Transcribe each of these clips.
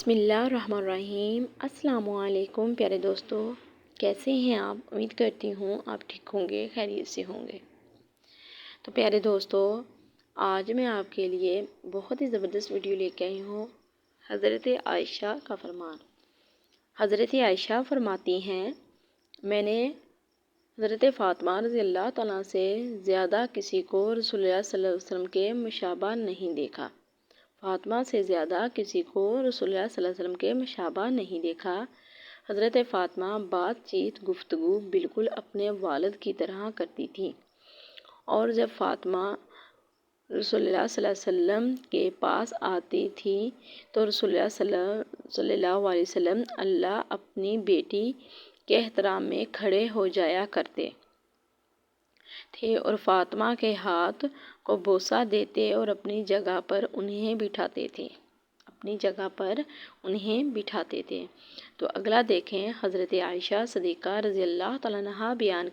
بسم اللہ الرحمن الرحیم۔ السلام علیکم پیارے دوستو، کیسے ہیں آپ؟ امید کرتی ہوں آپ ٹھیک ہوں گے، خیریت سے ہوں گے۔ تو پیارے دوستو، آج میں آپ کے لیے بہت ہی زبردست ویڈیو لے کے آئی ہوں۔ حضرت عائشہ کا فرمان۔ حضرت عائشہ فرماتی ہیں، میں نے حضرت فاطمہ رضی اللہ تعالیٰ سے زیادہ کسی کو رسول اللہ صلی اللہ علیہ وسلم کے مشابہ نہیں دیکھا۔ فاطمہ سے زیادہ کسی کو رسول اللہ صلی اللہ علیہ وسلم کے مشابہ نہیں دیکھا۔ حضرت فاطمہ بات چیت گفتگو بالکل اپنے والد کی طرح کرتی تھی، اور جب فاطمہ رسول اللہ صلی اللہ علیہ وسلم کے پاس آتی تھی تو رسول اللہ صلی اللہ علیہ وسلم اللہ اپنی بیٹی کے احترام میں کھڑے ہو جایا کرتے تھے اور فاطمہ کے ہاتھ کو بوسہ دیتے اور اپنی جگہ پر انہیں بٹھاتے تھے۔ تو اگلا دیکھیں، حضرت عائشہ صدیقہ رضی اللہ تعالیٰ عنہا بیان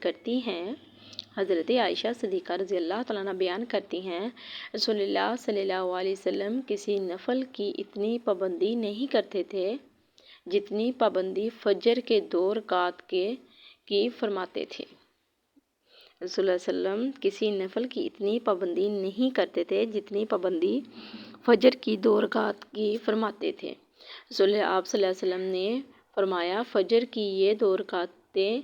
کرتی ہیں، رسول اللہ صلی اللہ علیہ وسلم کسی نفل کی اتنی پابندی نہیں کرتے تھے جتنی پابندی فجر کے 2 رکعت کی فرماتے تھے۔ رسول اللہ صلی اللہ علیہ وسلم کسی نفل کی اتنی پابندی نہیں کرتے تھے جتنی پابندی فجر کی 2 رکعت کی فرماتے تھے۔ آپ صلی اللہ علیہ وسلم نے فرمایا، فجر کی یہ 2 رکعتیں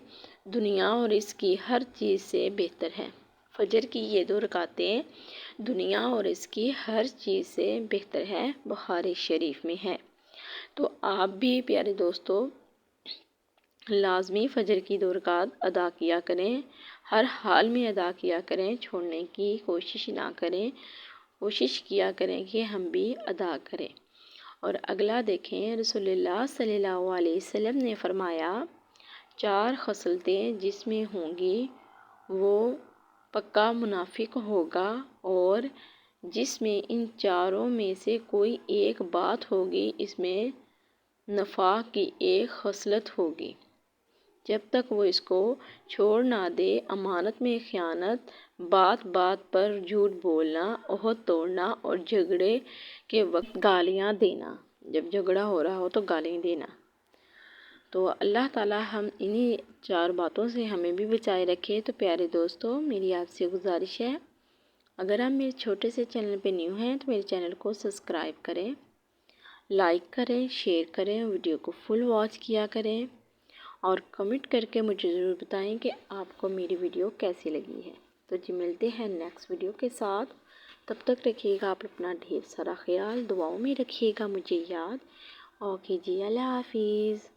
دنیا اور اس کی ہر چیز سے بہتر ہیں۔ فجر کی یہ 2 رکعتیں دنیا اور اس کی ہر چیز سے بہتر ہے، بخاری شریف میں ہے۔ تو آپ بھی پیارے دوستو لازمی فجر کی 2 رکعت ادا کیا کریں، ہر حال میں ادا کیا کریں، چھوڑنے کی کوشش نہ کریں، کوشش کیا کریں کہ ہم بھی ادا کریں۔ اور اگلا دیکھیں، رسول اللہ صلی اللہ علیہ وسلم نے فرمایا، 4 خصلتیں جس میں ہوں گی وہ پکا منافق ہوگا، اور جس میں ان چاروں میں سے کوئی ایک بات ہوگی اس میں نفاق کی ایک خصلت ہوگی، جب تک وہ اس کو چھوڑ نہ دے۔ امانت میں خیانت، بات بات پر جھوٹ بولنا، عہد توڑنا اور جھگڑے کے وقت گالیاں دینا، جب جھگڑا ہو رہا ہو تو گالیاں دینا۔ تو اللہ تعالیٰ ہم انہی 4 باتوں سے ہمیں بھی بچائے رکھے۔ تو پیارے دوستو، میری آپ سے گزارش ہے، اگر آپ میرے چھوٹے سے چینل پہ نیو ہیں تو میرے چینل کو سبسکرائب کریں، لائک کریں، شیئر کریں، ویڈیو کو فل واچ کیا کریں، اور کمنٹ کر کے مجھے ضرور بتائیں کہ آپ کو میری ویڈیو کیسی لگی ہے۔ تو ملتے ہیں نیکسٹ ویڈیو کے ساتھ، تب تک رکھیے گا آپ اپنا ڈھیر سارا خیال، دعاؤں میں رکھیے گا مجھے یاد۔ اوکے جی، اللہ حافظ۔